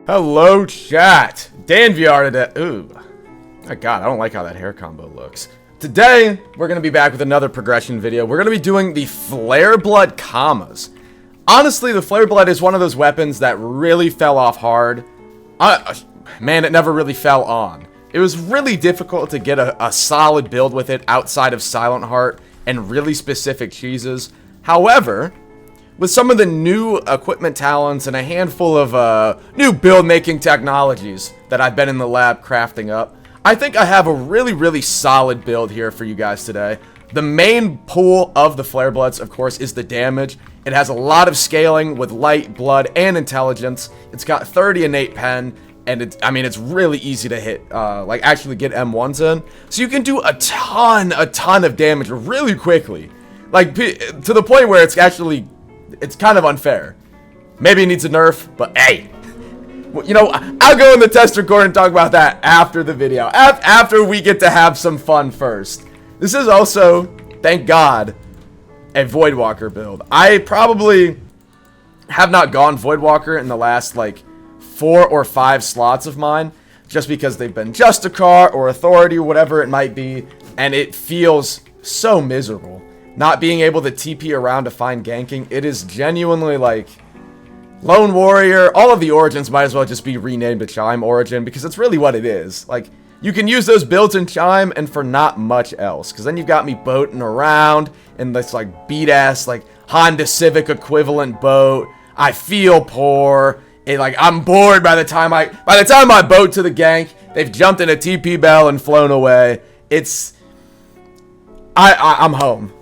Hello, chat. DanVR today. Ooh. My God, I don't like how that hair combo looks. Today, we're going to be back with another progression video. We're going to be doing the Flareblood commas. Honestly, the Flareblood is one of those weapons that really fell off hard. Man, it never really fell on. It was really difficult to get a solid build with it outside of Silent Heart and really specific cheeses. However, with some of the new equipment talents and a handful of new build-making technologies that I've been in the lab crafting up, I think I have a really solid build here for you guys today. The main pull of the Flarebloods, of course, is the damage. It has a lot of scaling with light, blood, and intelligence. It's got 30 innate pen, and it's really easy to hit, like actually get M1s in. So you can do a ton of damage really quickly. Like, to the point where it's kind of unfair. Maybe it needs a nerf, but hey. You know, I'll go in the tester corner and talk about that after the video. After we get to have some fun first. This is also, thank God, a Voidwalker build. I probably have not gone Voidwalker in the last, like, 4 or 5 slots of mine. Just because they've been Justicar or Authority or whatever it might be. And it feels so miserable. Not being able to TP around to find ganking. It is genuinely, like, Lone Warrior. All of the origins might as well just be renamed to Chime Origin, because it's really what it is. Like, you can use those builds in Chime and for not much else, because then you've got me boating around in this, like, beat-ass, like, Honda Civic equivalent boat. I feel poor. I'm bored by the time I boat to the gank. They've jumped in a TP bell and flown away. I'm home.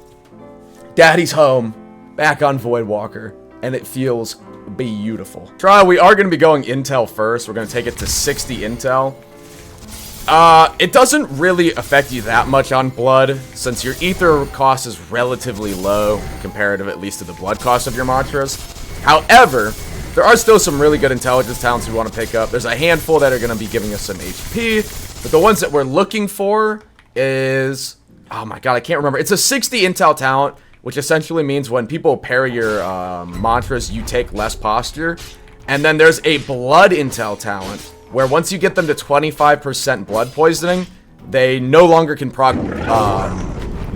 Daddy's home, back on Voidwalker, and it feels beautiful. We are going to be going intel first. We're going to take it to 60 intel. It doesn't really affect you that much on blood, since your ether cost is relatively low, comparative at least to the blood cost of your mantras. However, there are still some really good intelligence talents we want to pick up. There's a handful that are going to be giving us some HP, but the ones that we're looking for is... oh my God, I can't remember. It's a 60 intel talent, which essentially means when people parry your mantras, you take less posture. And then there's a blood intel talent, where once you get them to 25% blood poisoning, they no longer can proc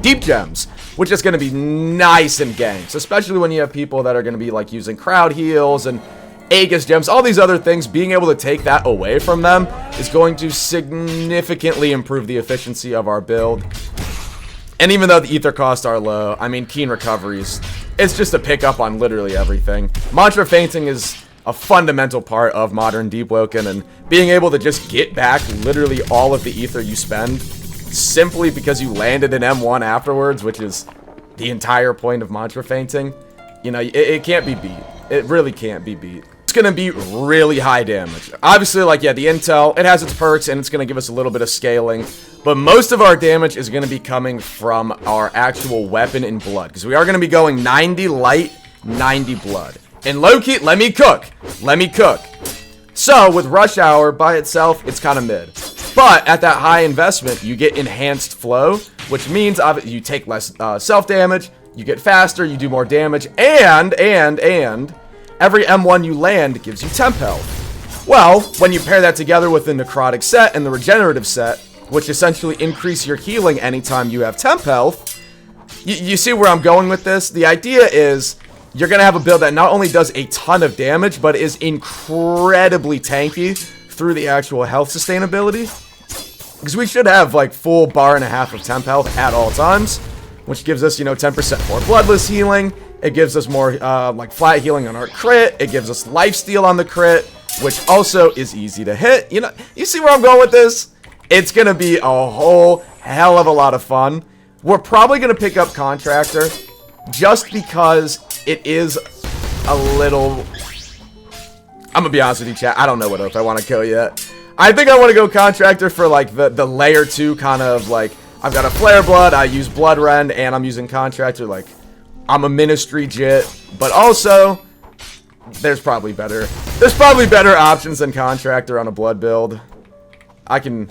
deep gems, which is going to be nice in ganks, especially when you have people that are going to be like using crowd heals and Aegis gems, all these other things. Being able to take that away from them is going to significantly improve the efficiency of our build. And even though the ether costs are low, I mean, Keen Recoveries, it's just a pickup on literally everything. Mantra Fainting is a fundamental part of modern Deepwoken, and being able to just get back literally all of the ether you spend simply because you landed an M1 afterwards, which is the entire point of Mantra Fainting, you know, it can't be beat. It really can't be beat. It's going to be really high damage. Obviously, like, yeah, the intel, it has its perks, and it's going to give us a little bit of scaling. But most of our damage is going to be coming from our actual weapon in blood, because we are going to be going 90 light, 90 blood. And low-key, let me cook. So, with Rush Hour by itself, it's kind of mid. But at that high investment, you get enhanced flow, which means you take less self-damage, you get faster, you do more damage, and every M1 you land gives you temp health. Well, when you pair that together with the necrotic set and the regenerative set, which essentially increase your healing anytime you have temp health, you see where I'm going with this? The idea is you're going to have a build that not only does a ton of damage, but is incredibly tanky through the actual health sustainability. Because we should have like full bar and a half of temp health at all times, which gives us, you know, 10% more bloodless healing. It gives us more like flat healing on our crit. It gives us lifesteal on the crit, which also is easy to hit. You know, you see where I'm going with this? It's going to be a whole hell of a lot of fun. We're probably going to pick up Contractor just because it is a little... I'm going to be honest with you, chat. I don't know what oath I want to go yet. I think I want to go Contractor for like the layer 2 kind of like... I've got a Flareblood, I use Bloodrend, and I'm using Contractor. Like, I'm a Ministry Jit, but also... There's probably better options than Contractor on a blood build. I can...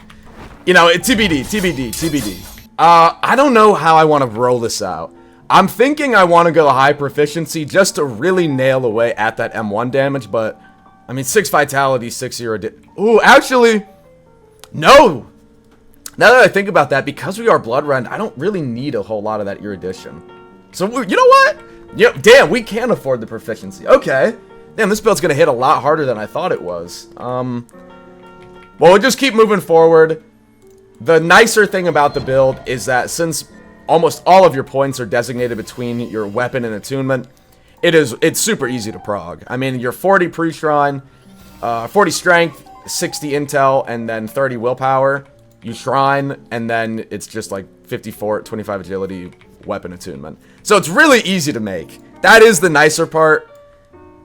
You know, TBD. I don't know how I want to roll this out. I'm thinking I want to go high proficiency just to really nail away at that M1 damage, but I mean, 6 vitality, 6 erudition. Ooh, actually, no. Now that I think about that, because we are Bloodrend, I don't really need a whole lot of that erudition. So, you know what? Yep, damn, we can afford the proficiency. Okay. Damn, this build's gonna hit a lot harder than I thought it was. Well, we'll just keep moving forward. The nicer thing about the build is that since almost all of your points are designated between your weapon and attunement, it's super easy to prog. I mean, you're 40 pre-shrine, 40 strength, 60 intel, and then 30 willpower. You shrine, and then it's just like 54, 25 agility, weapon attunement. So it's really easy to make. That is the nicer part.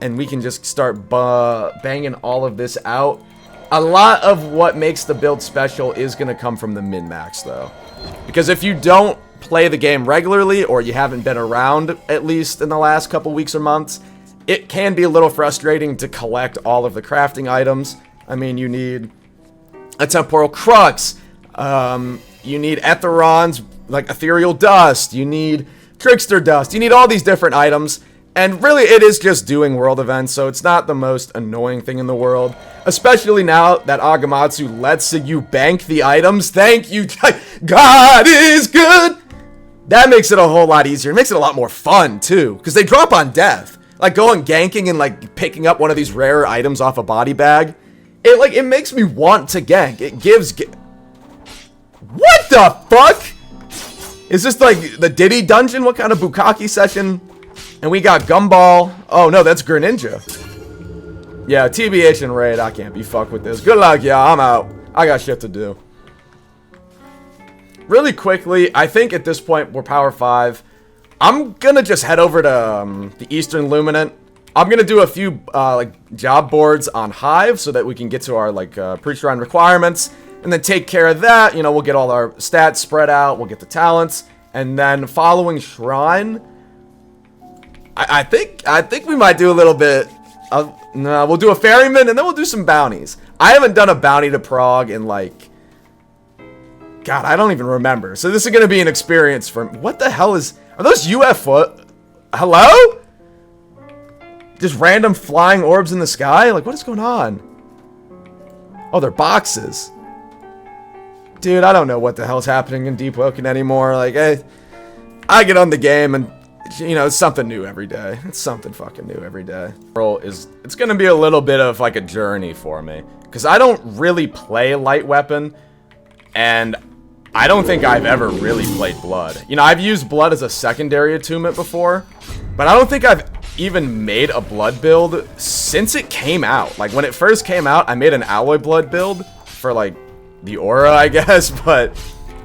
And we can just start banging all of this out. A lot of what makes the build special is going to come from the min-max, though. Because if you don't play the game regularly, or you haven't been around, at least in the last couple weeks or months, it can be a little frustrating to collect all of the crafting items. I mean, you need a temporal crux, you need etherons, like ethereal dust, you need trickster dust, you need all these different items. And really, it is just doing world events, so it's not the most annoying thing in the world. Especially now that Agamatsu lets you bank the items. Thank you. God is good. That makes it a whole lot easier. It makes it a lot more fun, too. Because they drop on death. Like, going ganking and, like, picking up one of these rare items off a body bag. It makes me want to gank. It gives... What the fuck? Is this, like, the Diddy dungeon? What kind of Bukkake session... And we got Gumball. Oh, no, that's Greninja. Yeah, TBH and Raid. I can't be fucked with this. Good luck, y'all. I'm out. I got shit to do. Really quickly, I think at this point, we're Power 5. I'm going to just head over to the Eastern Luminant. I'm going to do a few like job boards on Hive so that we can get to our like pre-shrine requirements. And then take care of that. You know, we'll get all our stats spread out. We'll get the talents. And then following Shrine... I think we might do a little bit of, no, we'll do a ferryman and then we'll do some bounties. I haven't done a bounty to Prague in like, God, I don't even remember. So this is going to be an experience for, what the hell is, are those UFO? Hello? Just random flying orbs in the sky? Like, what is going on? Oh, they're boxes. Dude, I don't know what the hell's happening in Deepwoken anymore. Like, I get on the game and, you know, it's something new every day. It's something fucking new every day. It's gonna be a little bit of like a journey for me. Because I don't really play light weapon. And I don't think I've ever really played blood. You know, I've used blood as a secondary attunement before. But I don't think I've even made a blood build since it came out. Like when it first came out, I made an alloy blood build for like the aura, I guess. But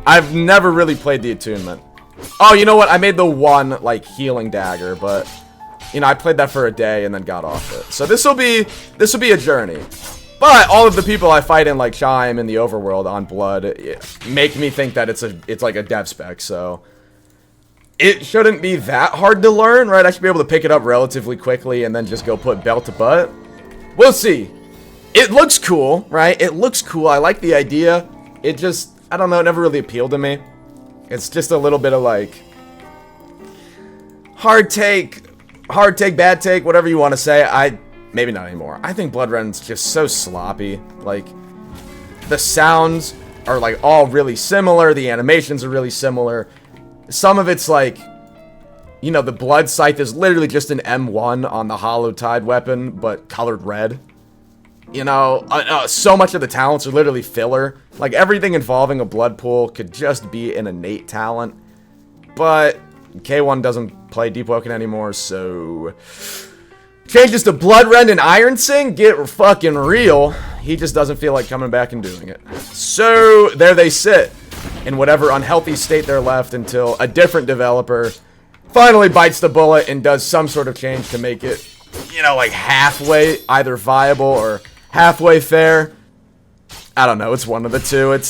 I've never really played the attunement. Oh, you know what? I made the one, like, healing dagger, but, you know, I played that for a day and then got off it. So this will be a journey. But all of the people I fight in, like, Chime in the overworld on blood, make me think that it's like a dev spec, so... It shouldn't be that hard to learn, right? I should be able to pick it up relatively quickly and then just go put belt to butt. We'll see. It looks cool, right? It looks cool. I like the idea. It just, I don't know, it never really appealed to me. It's just a little bit of like hard take, bad take, whatever you want to say. Maybe not anymore. I think Bloodrend's just so sloppy. Like the sounds are like all really similar. The animations are really similar. Some of it's like, you know, the Blood Scythe is literally just an M1 on the Hollow Tide weapon, but colored red. You know, so much of the talents are literally filler. Like, everything involving a blood pool could just be an innate talent. But K1 doesn't play Deepwoken anymore, so... Changes to Bloodrend and Ironsing? Get fucking real. He just doesn't feel like coming back and doing it. So, there they sit. In whatever unhealthy state they're left until a different developer finally bites the bullet and does some sort of change to make it, you know, like halfway either viable or... halfway fair. I don't know. It's one of the two. It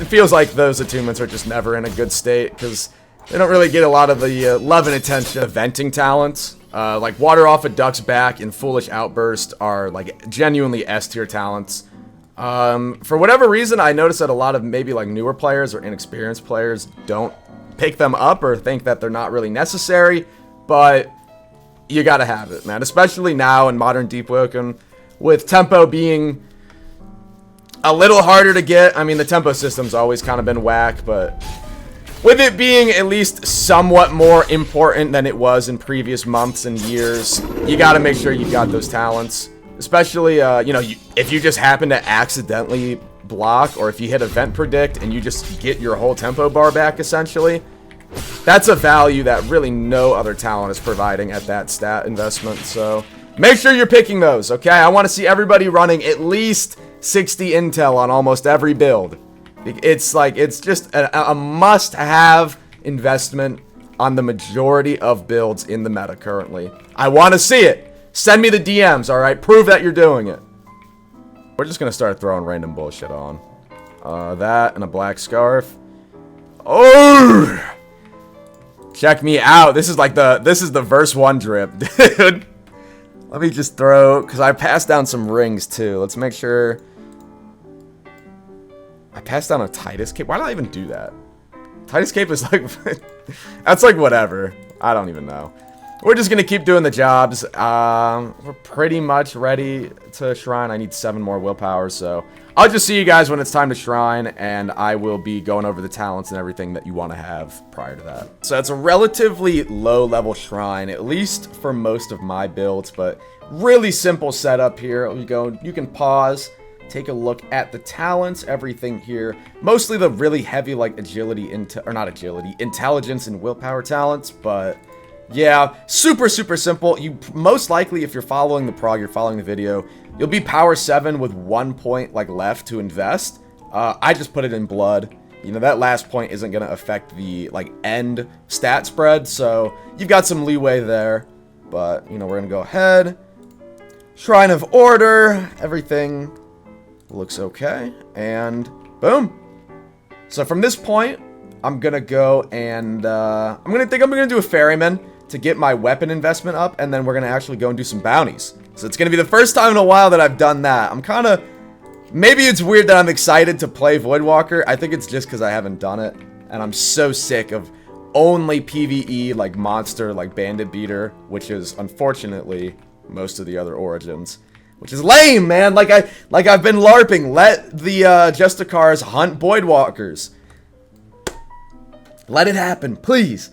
feels like those attunements are just never in a good state because they don't really get a lot of the love and attention. Venting talents, like Water Off a Duck's Back and Foolish Outburst, are like genuinely S tier talents. For whatever reason, I noticed that a lot of maybe like newer players or inexperienced players don't pick them up or think that they're not really necessary. But you gotta have it, man. Especially now in modern Deepwoken, with tempo being a little harder to get. I mean, the tempo system's always kind of been whack, but with it being at least somewhat more important than it was in previous months and years, you got to make sure you've got those talents. Especially, you know, if you just happen to accidentally block, or if you hit event predict and you just get your whole tempo bar back, essentially, that's a value that really no other talent is providing at that stat investment. So make sure you're picking those, okay? I want to see everybody running at least 60 intel on almost every build. It's like, it's just a must-have investment on the majority of builds in the meta currently. I want to see it. Send me the DMs, alright? Prove that you're doing it. We're just gonna start throwing random bullshit on. That and a black scarf. Oh! Check me out. This is like this is the verse 1 drip, dude. Let me just throw, because I passed down some rings too. Let's make sure. I passed down a Titus cape. Why did I even do that? Titus cape is like, that's like whatever. I don't even know. We're just going to keep doing the jobs. We're pretty much ready to shrine. I need 7 more willpower, so I'll just see you guys when it's time to shrine, and I will be going over the talents and everything that you want to have prior to that. So it's a relatively low-level shrine, at least for most of my builds, but really simple setup here. You can pause, take a look at the talents, everything here. Mostly the really heavy, like, intelligence and willpower talents, but yeah, super simple. You most likely, if you're following the prog, you're following the video, you'll be power 7 with 1 point like left to invest. I just put it in blood. You know, that last point isn't gonna affect the like end stat spread, so you've got some leeway there. But you know, we're gonna go ahead. Shrine of Order, everything looks okay, and boom. So from this point, I'm gonna go and I'm gonna do a ferryman to get my weapon investment up, and then we're gonna actually go and do some bounties. So it's gonna be the first time in a while that I've done that. I'm kind of, maybe it's weird that I'm excited to play Voidwalker. I think it's just because I haven't done it, and I'm so sick of only PvE like monster, like bandit beater, which is unfortunately most of the other origins, which is lame, man. Like I've been LARPing. Let the Justicars hunt Voidwalkers. Let it happen, please.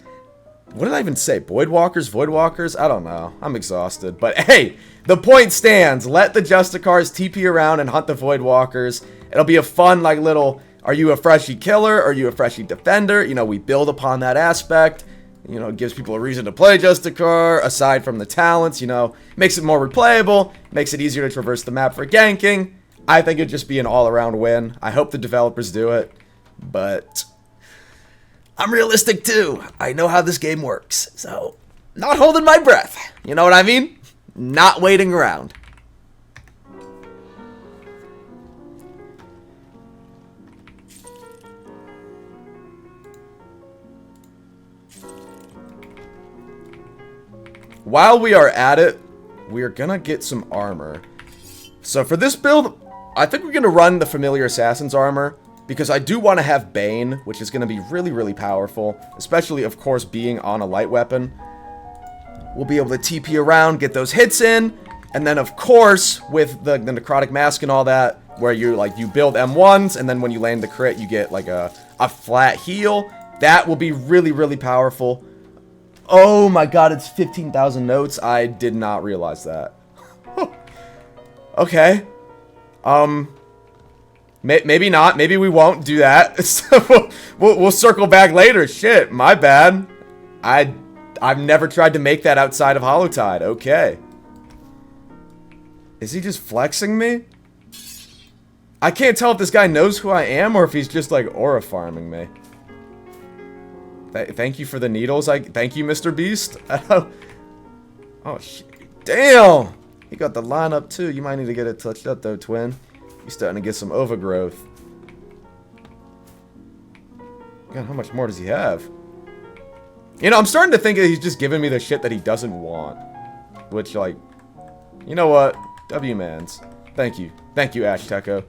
What did I even say? Voidwalkers? I don't know. I'm exhausted. But hey, the point stands. Let the Justicars TP around and hunt the Voidwalkers. It'll be a fun, like, little, are you a freshie killer? Are you a freshie defender? You know, we build upon that aspect. You know, it gives people a reason to play Justicar, aside from the talents, you know. Makes it more replayable. Makes it easier to traverse the map for ganking. I think it'd just be an all-around win. I hope the developers do it. But I'm realistic too. I know how this game works. So, not holding my breath. You know what I mean? Not waiting around. While we are at it, we're gonna get some armor. So for this build, I think we're gonna run the Familiar Assassin's armor, because I do want to have Bane, which is going to be really powerful, especially, of course, being on a light weapon. We'll be able to TP around, get those hits in, and then, of course, with the Necrotic Mask and all that, where you build M1s, and then when you land the crit, you get, like, a flat heal. That will be really powerful. Oh my god, it's 15,000 notes. I did not realize that. Okay. Maybe not. Maybe we won't do that. So we'll circle back later. Shit, my bad. I've never tried to make that outside of Hollowtide. Okay. Is he just flexing me? I can't tell if this guy knows who I am or if he's just like aura farming me. Thank you for the needles. Thank you, Mr. Beast. Oh shit. Damn. He got the lineup too. You might need to get it touched up though, twin. He's starting to get some overgrowth. God, how much more does he have? You know, I'm starting to think that he's just giving me the shit that he doesn't want. Which, like, you know what? W-mans. Thank you. Thank you, Ash Techo.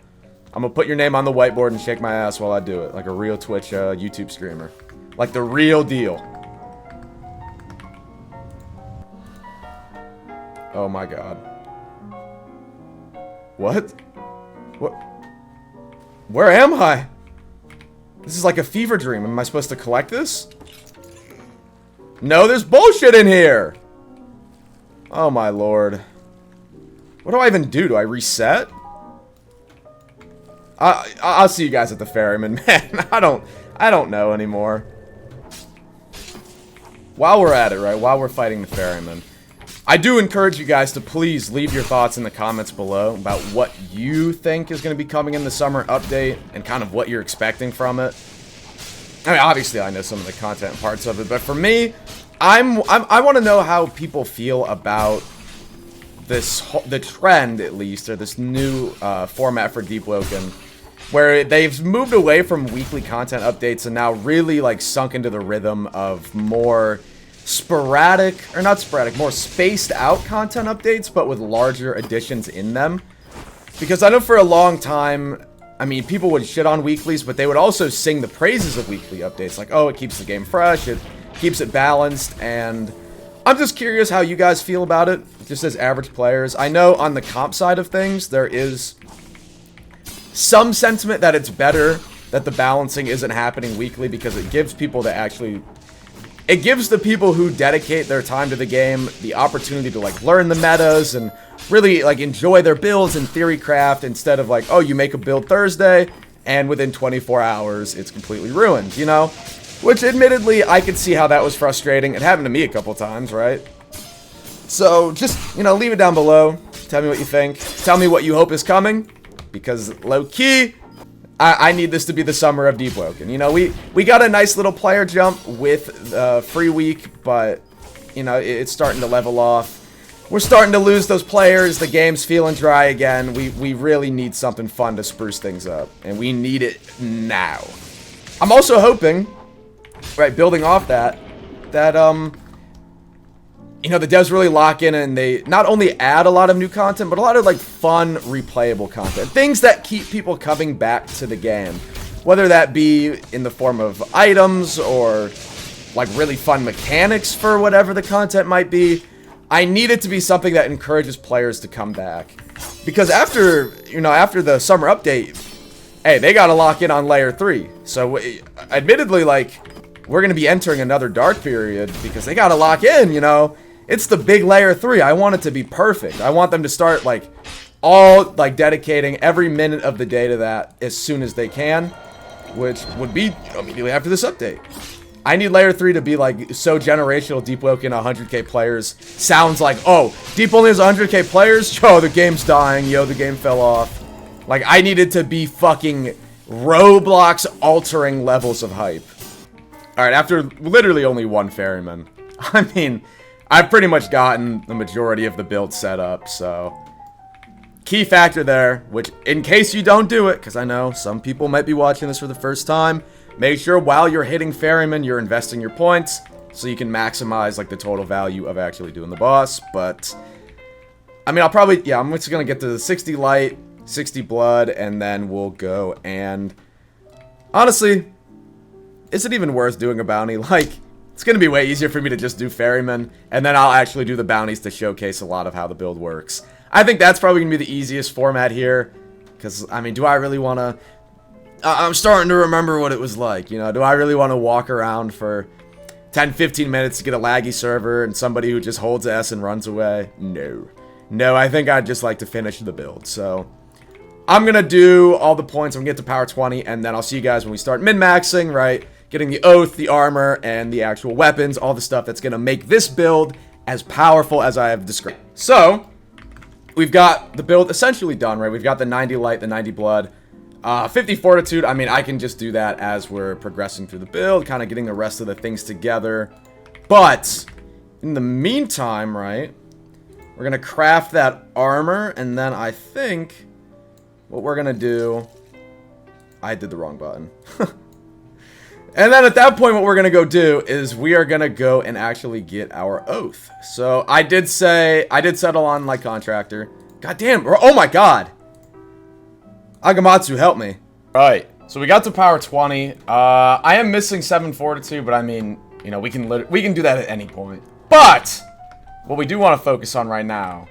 I'm gonna put your name on the whiteboard and shake my ass while I do it. Like a real Twitch YouTube streamer. Like the real deal. Oh my god. What? What? Where am I? This is like a fever dream. Am I supposed to collect this? No, there's bullshit in here! Oh my lord. What do I even do? Do I reset? I'll see you guys at the ferryman, man. I don't know anymore. While we're at it, right? While we're fighting the ferryman, I do encourage you guys to please leave your thoughts in the comments below about what you think is going to be coming in the summer update and kind of what you're expecting from it. I mean, obviously, I know some of the content parts of it, but for me, I want to know how people feel about the trend, at least, or this new format for Deepwoken, where they've moved away from weekly content updates and now really like sunk into the rhythm of more sporadic, or not sporadic, more spaced out content updates, but with larger additions in them. Because I know for a long time, I mean, people would shit on weeklies, but they would also sing the praises of weekly updates. Like, oh, it keeps the game fresh, it keeps it balanced, and I'm just curious how you guys feel about it, just as average players. I know on the comp side of things, there is some sentiment that it's better that the balancing isn't happening weekly because it gives people to actually... It gives the people who dedicate their time to the game the opportunity to, like, learn the metas and really, like, enjoy their builds and theory craft instead of, like, oh, you make a build Thursday, and within 24 hours, it's completely ruined, you know? Which, admittedly, I could see how that was frustrating. It happened to me a couple times, right? So, just, you know, leave it down below. Tell me what you think. Tell me what you hope is coming. Because, low-key, I need this to be the summer of Deepwoken. You know, we got a nice little player jump with free week, but, you know, it's starting to level off. We're starting to lose those players. The game's feeling dry again. We really need something fun to spruce things up. And we need it now. I'm also hoping, right, building off that, you know, the devs really lock in and they not only add a lot of new content, but a lot of, like, fun, replayable content. Things that keep people coming back to the game. Whether that be in the form of items or, like, really fun mechanics for whatever the content might be. I need it to be something that encourages players to come back. Because after, you know, after the summer update, hey, they gotta lock in on Layer 3. So, admittedly, like, we're gonna be entering another dark period because they gotta lock in, you know? It's the big Layer 3. I want it to be perfect. I want them to start, like, like, dedicating every minute of the day to that as soon as they can, which would be immediately after this update. I need Layer 3 to be, like, so generational. Deepwoken 100k players sounds like, oh, Deep only has 100k players? Yo, the game's dying. Yo, the game fell off. Like, I need it to be fucking Roblox altering levels of hype. Alright, after literally only one ferryman. I mean, I've pretty much gotten the majority of the build set up, so... Key factor there, which, in case you don't do it, because I know some people might be watching this for the first time, make sure while you're hitting ferryman, you're investing your points, so you can maximize, like, the total value of actually doing the boss, but... I mean, I'll probably... Yeah, I'm just gonna get to the 60 light, 60 blood, and then we'll go and... Honestly, is it even worth doing a bounty? Like... It's going to be way easier for me to just do ferryman, and then I'll actually do the bounties to showcase a lot of how the build works. I think that's probably going to be the easiest format here, because, I mean, do I really want to... I'm starting to remember what it was like, you know? Do I really want to walk around for 10-15 minutes to get a laggy server and somebody who just holds S and runs away? No. No, I think I'd just like to finish the build, so... I'm going to do all the points, I'm going to get to power 20, and then I'll see you guys when we start min-maxing, right? Getting the oath, the armor, and the actual weapons, all the stuff that's going to make this build as powerful as I have described. So, we've got the build essentially done, right? We've got the 90 light, the 90 blood, 50 fortitude. I mean, I can just do that as we're progressing through the build, kind of getting the rest of the things together. But, in the meantime, right, we're going to craft that armor, and then I think what we're going to do... I did the wrong button. And then at that point, what we're going to go do is we are going to go and actually get our oath. So I did settle on, like, Contractor. God damn. Oh my god. Agamatsu, help me. Alright. So we got to power 20. I am missing 7 fortitude, but I mean, you know, we can do that at any point. But what we do want to focus on right now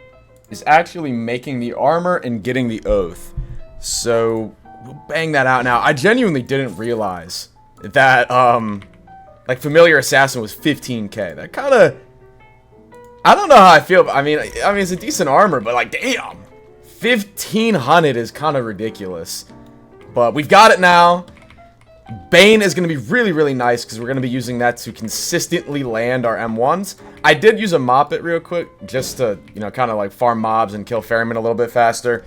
is actually making the armor and getting the oath. So we'll bang that out now. I genuinely didn't realize that like Familiar Assassin was 15k. That kind of, I don't know how I feel. I mean it's a decent armor, but like damn, 1500 is kind of ridiculous. But we've got it now. Bane is going to be really, really nice because we're going to be using that to consistently land our M1s. I did use a mop it real quick just to, you know, kind of like farm mobs and kill Ferryman a little bit faster.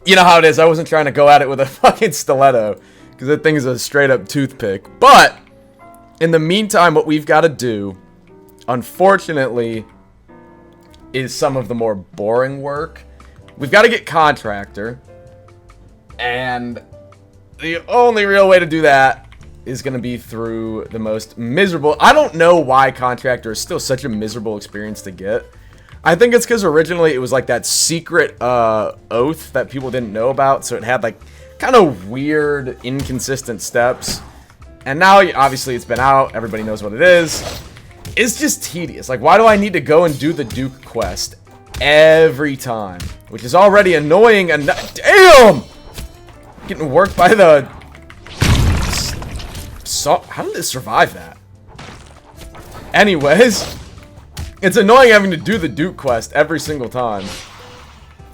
You know how it is. I wasn't trying to go at it with a fucking stiletto because that thing is a straight up toothpick. But in the meantime, what we've got to do, unfortunately, is some of the more boring work. We've got to get Contractor. And the only real way to do that is going to be through the most miserable. I don't know why Contractor is still such a miserable experience to get. I think it's because originally it was like that secret oath that people didn't know about. So it had like kind of weird, inconsistent steps. And now, obviously, it's been out. Everybody knows what it is. It's just tedious. Like, why do I need to go and do the Duke quest every time? Which is already annoying. And damn! Getting worked by the... How did it survive that? Anyways, it's annoying having to do the Duke quest every single time.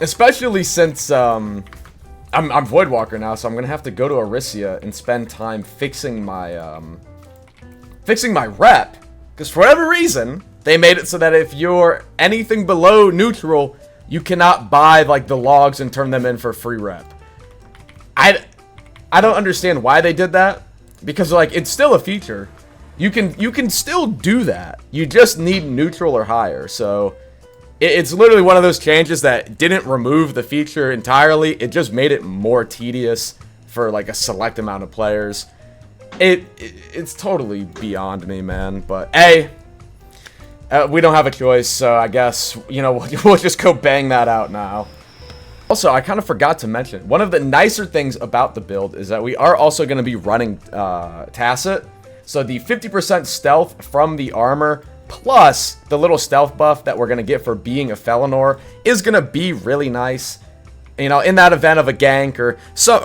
Especially since, I'm Voidwalker now, so I'm gonna have to go to Arisia and spend time fixing my rep. Because for whatever reason, they made it so that if you're anything below neutral, you cannot buy, like, the logs and turn them in for free rep. I don't understand why they did that, because like it's still a feature. You can still do that. You just need neutral or higher. So it's literally one of those changes that didn't remove the feature entirely. It just made it more tedious for like a select amount of players. It's totally beyond me, man. But hey, we don't have a choice, so I guess, you know, we'll just go bang that out now. Also, I kind of forgot to mention, one of the nicer things about the build is that we are also going to be running Tacit. So the 50% stealth from the armor, plus the little stealth buff that we're going to get for being a Felinor, is going to be really nice. You know, in that event of a gank or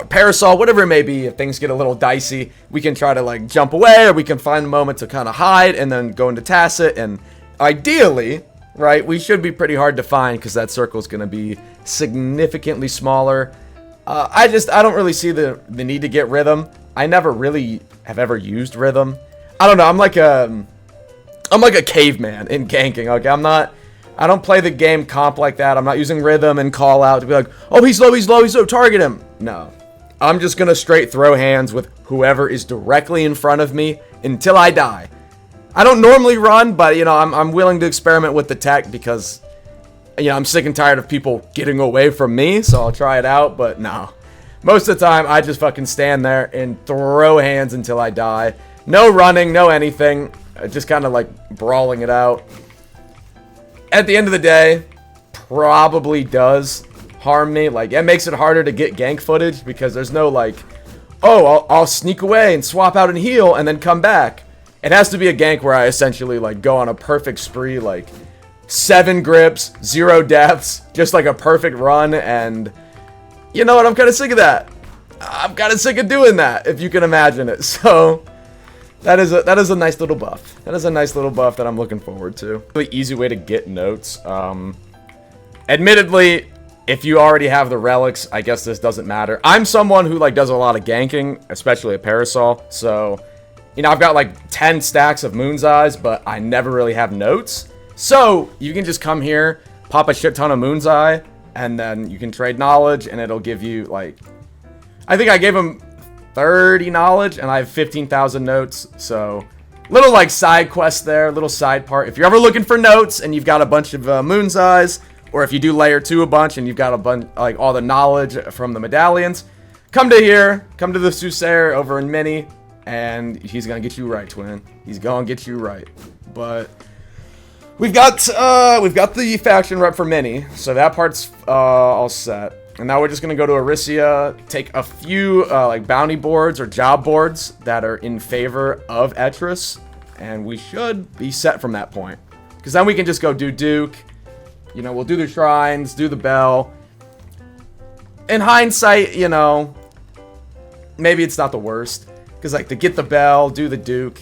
parasol, whatever it may be, if things get a little dicey, we can try to like jump away, or we can find a moment to kind of hide and then go into Tacit. And ideally, right, we should be pretty hard to find because that circle is going to be significantly smaller. I don't really see the need to get Rhythm. I never really have ever used Rhythm. I don't know, I'm like a caveman in ganking. Okay, I don't play the game comp like that. I'm not using Rhythm and call out to be like, oh, he's low, target him. No, I'm just gonna straight throw hands with whoever is directly in front of me until I die. I don't normally run, but, you know, I'm willing to experiment with the tech because, you know, I'm sick and tired of people getting away from me, so I'll try it out, but no. Most of the time, I just fucking stand there and throw hands until I die. No running, no anything, just kind of, like, brawling it out. At the end of the day, probably does harm me. Like, it makes it harder to get gank footage because there's no, like, oh, I'll sneak away and swap out and heal and then come back. It has to be a gank where I essentially, like, go on a perfect spree, like, 7 grips, 0 deaths, just, like, a perfect run, and you know what? I'm kind of sick of that. I'm kind of sick of doing that, if you can imagine it. So, that is a nice little buff. That is a nice little buff that I'm looking forward to. Really easy way to get notes. Admittedly, if you already have the relics, I guess this doesn't matter. I'm someone who, like, does a lot of ganking, especially a Parasol, so... You know, I've got like 10 stacks of Moon's Eyes, but I never really have notes. So, you can just come here, pop a shit ton of Moon's Eye, and then you can trade knowledge, and it'll give you, like... I think I gave him 30 knowledge, and I have 15,000 notes, so... Little, like, side quest there, little side part. If you're ever looking for notes, and you've got a bunch of Moon's Eyes, or if you do layer 2 a bunch, and you've got a bunch, like, all the knowledge from the medallions, come to here, come to the Soothsayer over in Mini, and he's gonna get you right, twin. He's gonna get you right. But we've got the faction rep for Mini, so that part's all set. And now we're just gonna go to Arisia, take a few like bounty boards or job boards that are in favor of Etris, and we should be set from that point. Because then we can just go do Duke, You know, we'll do the shrines, do the bell. In hindsight, you know, maybe it's not the worst. Because, like, to get the bell, do the Duke.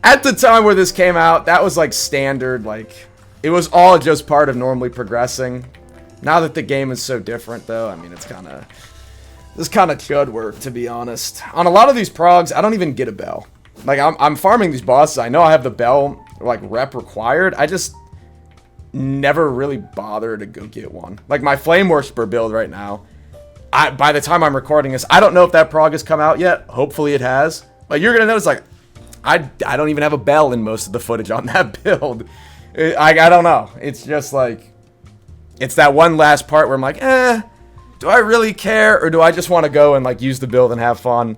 At the time where this came out, that was, like, standard. Like, it was all just part of normally progressing. Now that the game is so different, though, I mean, it's kind of... This kind of chud work, to be honest. On a lot of these progs, I don't even get a bell. Like, I'm farming these bosses. I know I have the bell, like, rep required. I just never really bother to go get one. Like, my Flame Worshipper build right now, by the time I'm recording this, I don't know if that prog has come out yet. Hopefully it has. But you're going to notice, like, I don't even have a bell in most of the footage on that build. I don't know. It's just, like, it's that one last part where I'm like, do I really care? Or do I just want to go and, like, use the build and have fun?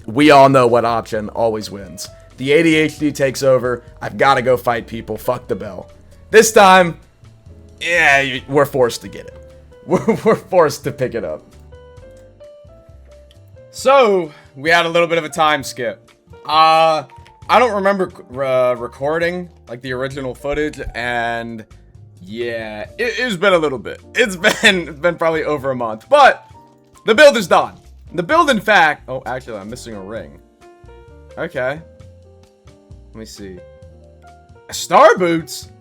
We all know what option always wins. The ADHD takes over. I've got to go fight people. Fuck the bell. This time, yeah, we're forced to get it. We're forced to pick it up. So, we had a little bit of a time skip. I don't remember recording, like, the original footage, and yeah, it's been a little bit. It's been probably over a month, but the build is done. The build, in fact... Oh, actually, I'm missing a ring. Okay. Let me see. Star Boots?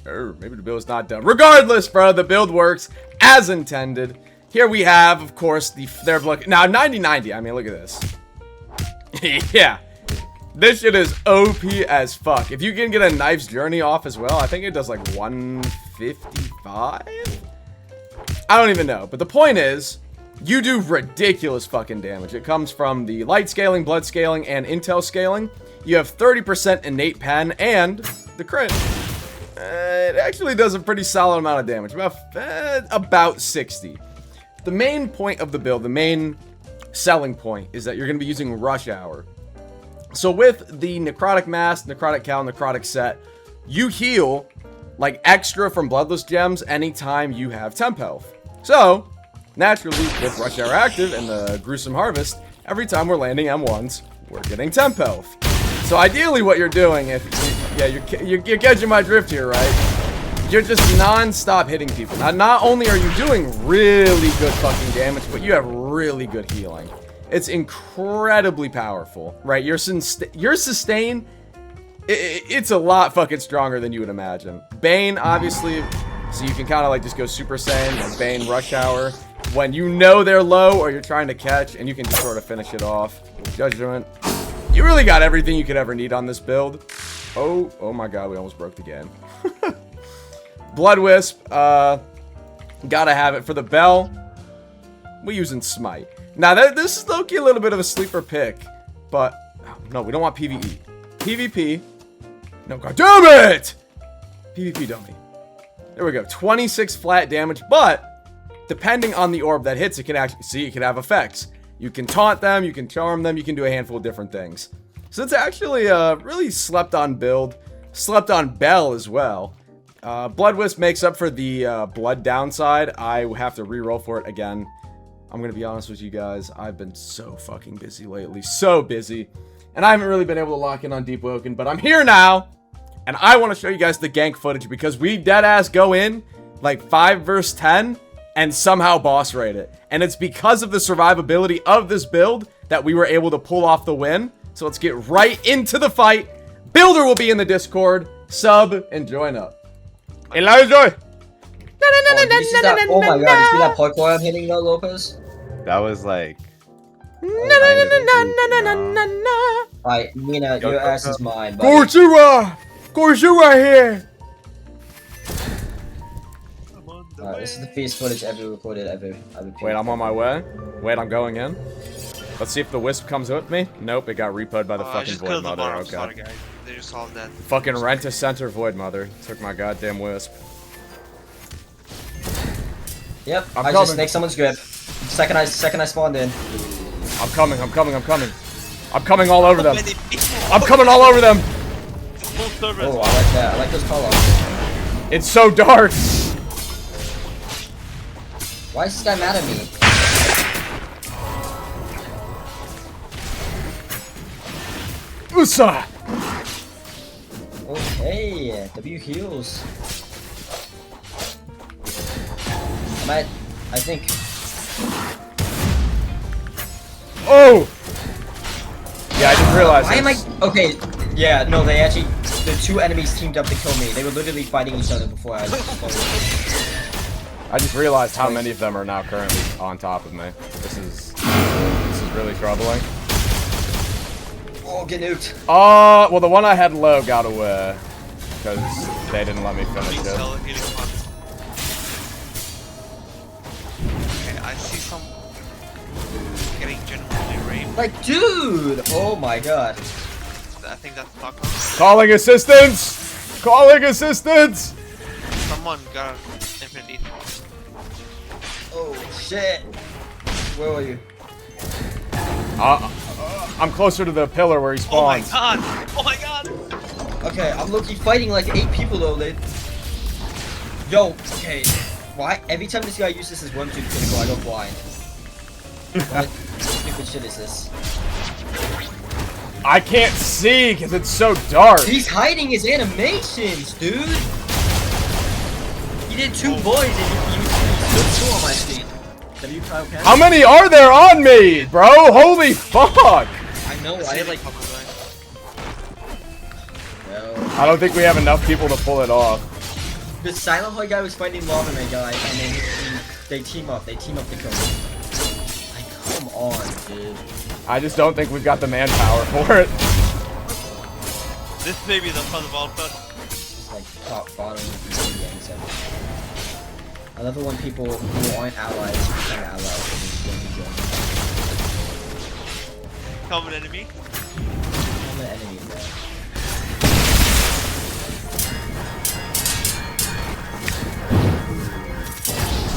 Oh, maybe the build is not done. Regardless, bro, the build works as intended. Here we have, of course, the Flareblood. Now, 90-90. I mean, look at this. Yeah. This shit is OP as fuck. If you can get a Knife's Journey off as well, I think it does like 155? I don't even know. But the point is, you do ridiculous fucking damage. It comes from the light scaling, blood scaling, and intel scaling. You have 30% innate pen and the crit. It actually does a pretty solid amount of damage. About 60. The main point of the build, the main selling point, is that you're going to be using Rush Hour. So with the Necrotic Mask, Necrotic Cowl, Necrotic Set, you heal like extra from Bloodless Gems anytime you have temp health. So, naturally, with Rush Hour active and the Gruesome Harvest, every time we're landing M1s, we're getting temp health. So ideally what you're doing, you're catching my drift here, right? You're just non-stop hitting people. Now, not only are you doing really good fucking damage, but you have really good healing. It's incredibly powerful, right? Your sustain, it's a lot fucking stronger than you would imagine. Bane, obviously, so you can kind of like just go Super Saiyan, like Bane, Rush Hour, when you know they're low or you're trying to catch, and you can just sort of finish it off. Judgment. You really got everything you could ever need on this build. Oh my god, we almost broke the game. Blood Wisp, gotta have it. For the bell, we're using Smite. Now, this is low-key a little bit of a sleeper pick, but no, we don't want PvE. PvP, no, god damn it! PvP dummy. There we go, 26 flat damage, but depending on the orb that hits, it can actually, see, it can have effects. You can taunt them, you can charm them, you can do a handful of different things. So it's actually a really slept-on build, slept-on bell as well. Blood Wisp makes up for the blood downside. I have to re-roll for it again. I'm gonna be honest with you guys, I've been so fucking busy lately, so busy. And I haven't really been able to lock in on Deepwoken, but I'm here now, and I want to show you guys the gank footage, because we deadass go in, like 5 vs 10, and somehow boss raid it. And it's because of the survivability of this build that we were able to pull off the win. So let's get right into the fight. Builder will be in the Discord. Sub and join up. Elijah! Oh my god, you see that parkour I'm hitting though, Lopez? That was like... Alright, Nina, your ass is mine, buddy. Of course you are here! This is the fierce footage ever recorded, ever. Wait, I'm on my way. Wait, I'm going in. Let's see if the Wisp comes with me. Nope, it got repoed by the fucking Void Mother. Okay. They just all dead. Fucking Rent-a-Center Void Mother. Took my goddamn Wisp. Yep, I just snaked someone's grip. Second I spawned in. I'm coming. I'm coming all over them. I'm coming all over them. Oh, I like that. I like those call-outs. It's so dark. Why is this guy mad at me? Usa. Okay, W heals. at, I think. Oh! Yeah, I didn't realize. Why am I? Okay, yeah, no, they actually, the two enemies teamed up to kill me. They were literally fighting each other before I I just realized how many of them are now currently on top of me. This is really troubling. Oh, get nuked. Well, the one I had low got away because they didn't let me finish it. Okay, I see some getting genuinely raped. Like, dude! Oh my god. I think that's Taco. Calling assistance! Calling assistance! Someone got infinite ether. Oh shit. Where are you? I'm closer to the pillar where he spawns. Oh my god! Oh my god! Okay, I'm low-key fighting like 8 people though, Yo, okay. Why? Every time this guy uses his 1-2 critical, I go blind. What stupid shit is this? I can't see because it's so dark. He's hiding his animations, dude! He did 2 boys and you stood 2 on my screen. How many are there on me, bro? Holy fuck! I know, I had like... No. I don't think we have enough people to pull it off. The Silent Boy guy was fighting Lava Man guy, and then they team up to kill me. Like, come on, dude. I just don't think we've got the manpower for it. This may be the fun of all fun. It's like top, bottom, and so. I love it when people who aren't allies become allies and Common enemy. Common enemy, bro.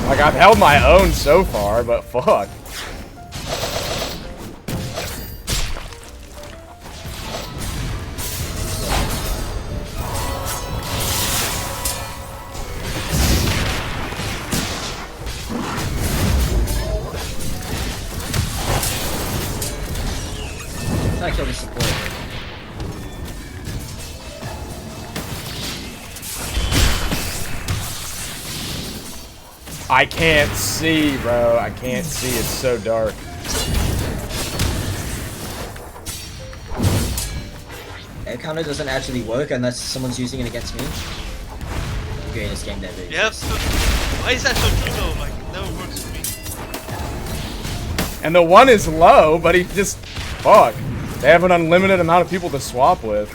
Like, I've held my own so far, but fuck. I killed the support. I can't see, bro. I can't see. It's so dark. Air counter doesn't actually work unless someone's using it against me. Greatest game ever. Yeah, so, why is that so true though? Like, it never works for me. And the one is low, but he just... Fuck. They have an unlimited amount of people to swap with.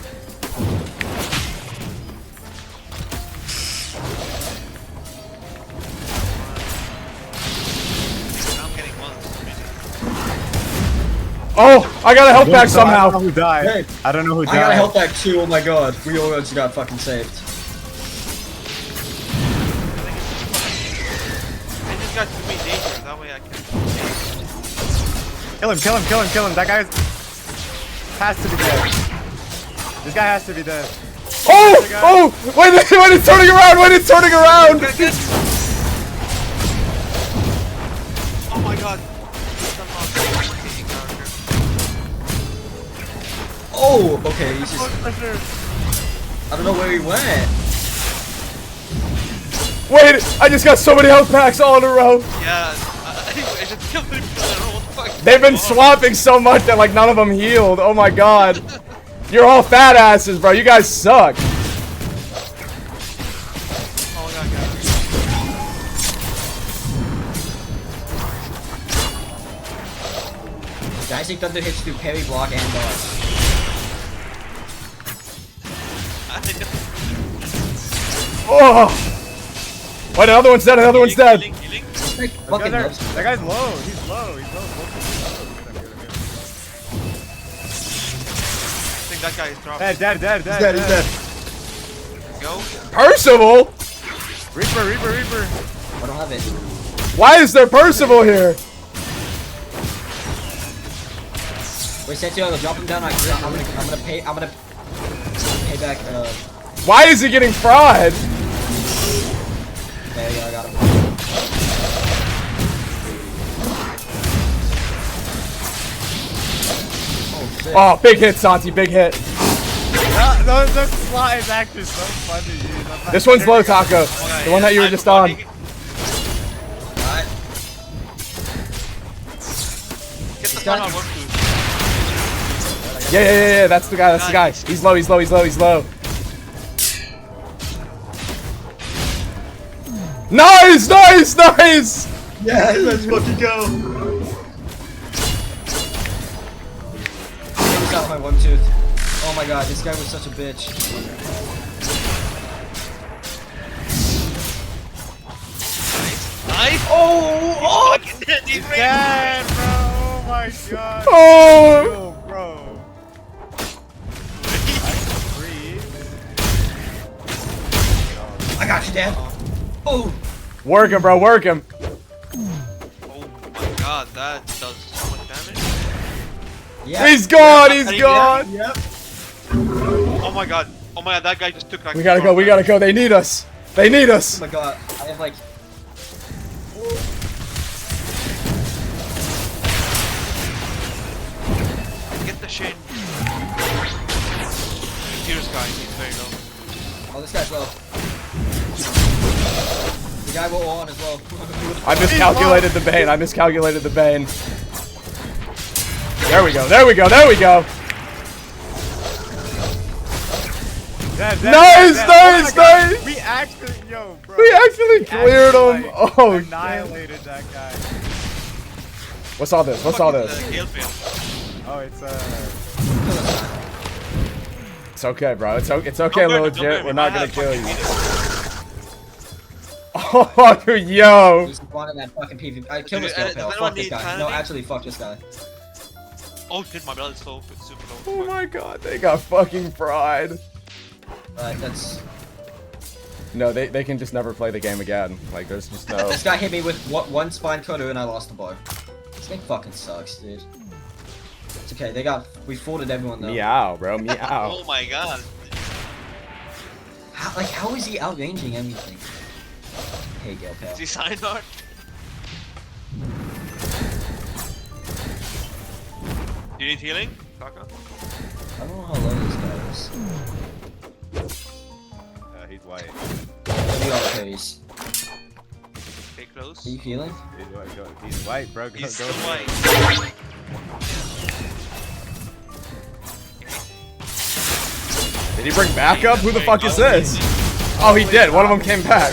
I'm getting one. Oh! I got a health pack somehow! I don't know who died. Hey, I don't know who died. I got a health pack too, oh my god. We all just got fucking saved. I just got too many dangers, that way I can... Kill him, kill him, kill him, kill him. That guy has to be dead. This guy has to be dead. Oh! Oh! Wait, wait, it's turning around! Wait, it's turning around! Oh my god. Oh, okay, he's just... I don't know where he went. Wait, I just got so many health packs all in a row. Yeah, I just killed him because I don't know what the fuck. They've been swapping so much that like none of them healed. Oh my god. You're all fat asses, bro. You guys suck. Oh my god, guys. Rising Thunder hits through parry, block, and dodge. Oh! Wait, another one's dead. Another one's dead. Healing. Like, fucking loves That guy's low. He's low. He's low. I think that guy is dropping. Dead. He's dead, he's dead. Go. Percival? Reaper. I don't have it. Why is there Percival here? Wait, Sensei, I'll drop him down. I'm gonna pay back, Why is he getting fried? there you go, I got him. Oh, shit. Oh, big hit, Santi. Big hit. The slot is actually so fun to use. This one's low, Taco. The one that you were just on. guy. I want to. Yeah, that's the guy, that's the guy. He's low, he's low, he's low, he's low. Nice, nice, nice! Yeah, let's fucking go. He's out my 1 tooth. Oh my god, this guy was such a bitch. Nice. Oh! Fucking dead. He's Dead, bro. Oh my god. Oh! Yo, bro. I got you, Dan. Oh! Work him, bro, work him. Oh my god, that does so much damage. Yeah. He's gone, he's gone. Yep. Oh my god, that guy just took like. We gotta go, we gotta go. They need us. They need Oh us. my god, I have like. Get the Shin. Here's guy, he's very low. Oh, this guy's low. The guy will on as well. I miscalculated the bane. I miscalculated the bane. There we go. There we go. There we go. Dead, Nice, dead. nice, Oh my God. nice. We actually, yo, bro. We actually cleared him. like, Oh, shit. annihilated that guy. What's all this? What's all this? Oh, it's It's okay, bro. It's okay, Don't legit. worry, We're not I gonna have kill you. fucking Oh, yo. He's one in that fucking PvP. I killed this Does guy. anyone Fuck this need guy. sanity? No, actually, fuck this guy. Oh shit, my blood is so super low. Oh my god, they got fucking fried. Alright, that's. No, they can just never play the game again. Like, there's just no. This guy hit me with one spine cutter and I lost the bar. This game fucking sucks, dude. It's okay. We folded everyone though. Meow, bro. Meow. Oh my god. How is he outranging everything? Hey, Gale Pal. Is he signed art? Do you need healing, Sharko? I don't know how low this guy is. he's white. Maybe all pays. Stay close. Are you healing? He's white, bro. He's Go. still white. Did he bring backup? Who the fuck is this? Oh, he did. One of them came back.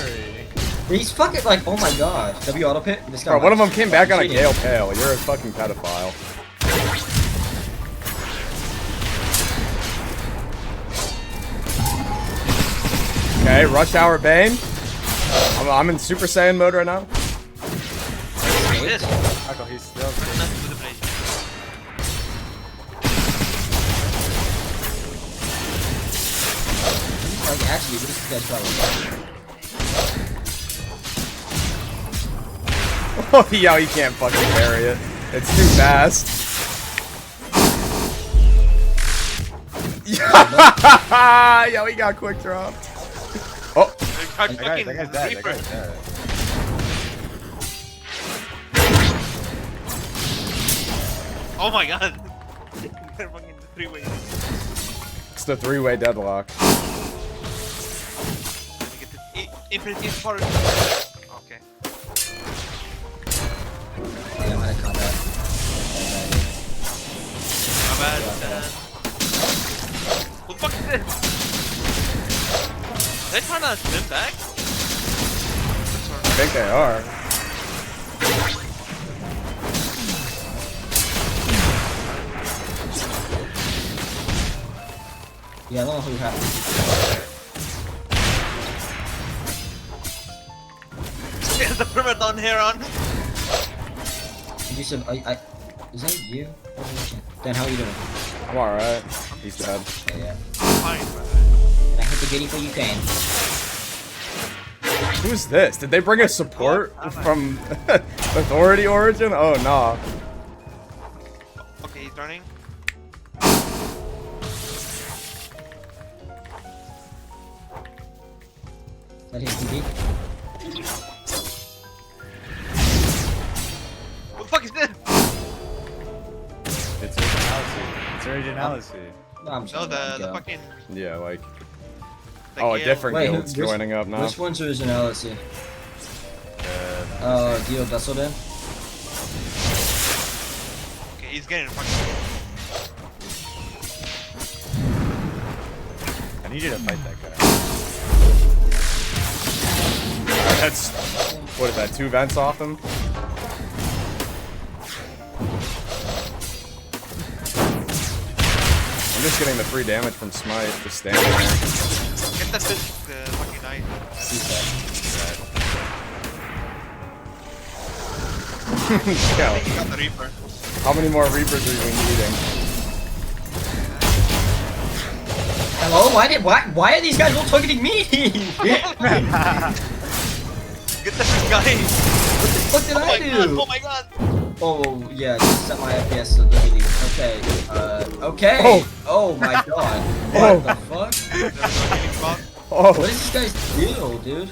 He's fucking like, oh my god. W auto pit? This guy. Bro, one of them came back on a cheating. Gale Pale. You're a fucking pedophile. Okay, Rush Hour Bane. I'm in Super Saiyan mode right now. This. Sharko, he's still. Nothing to the play. Like, actually, this guy's probably. Oh, yo, he can't fucking parry it. It's too fast. Yo, he got quick dropped. Oh, That That guy's dead. That guy's dead. Oh my god. They're fucking three-way. it's the three-way deadlock. Get the infinity part. Okay. Yeah, I'm out of combat. My bad. Who the fuck is this? Are they trying to swim back? I think they are. Yeah, I don't know who happened. Is the Primadon here on? You said, is that you? Dan, how are you doing? I'm alright. He's dead. Yeah. Fine, And I hit the giddy for you can. Who's this? Did they bring a support from Authority Origin? Oh, nah. Okay, he's running. That hit DD. Who the fuck is this? It's originality. It's originality. No, I'm No, sorry. the fucking. Yeah, like. The Oh, a Gale. different Wait, guild's joining up now. Which one's originality? Dio Vessel then? Okay, he's getting fucking. I need you to fight that guy. That's, what is that, 2 vents off him? I'm just getting the free damage from Smite, just standing there. Get that fucking knife. Yeah. He got the Reaper. How many more Reapers are you needing? Hello? Why are these guys all targeting me? Get the guy. What did I do? Oh my god! Oh yeah, just set my FPS to literally. Okay. Okay. Oh my god. What the fuck? There's no healing spot. Oh, What is this guy's deal, dude?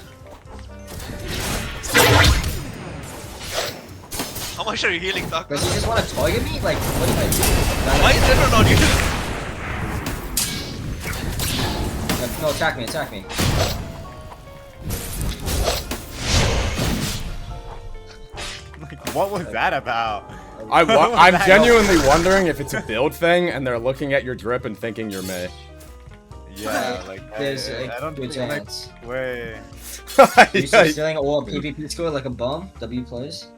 How much are you healing, Doc? Does he just want to target me? Like, what did I do? Why is everyone on you? No, attack me, attack me. What was that about? I'm genuinely wondering if it's a build thing and they're looking at your drip and thinking you're Mei. Yeah, like There's I don't good think chance. way. You still stealing all PvP score like a bum? W plays?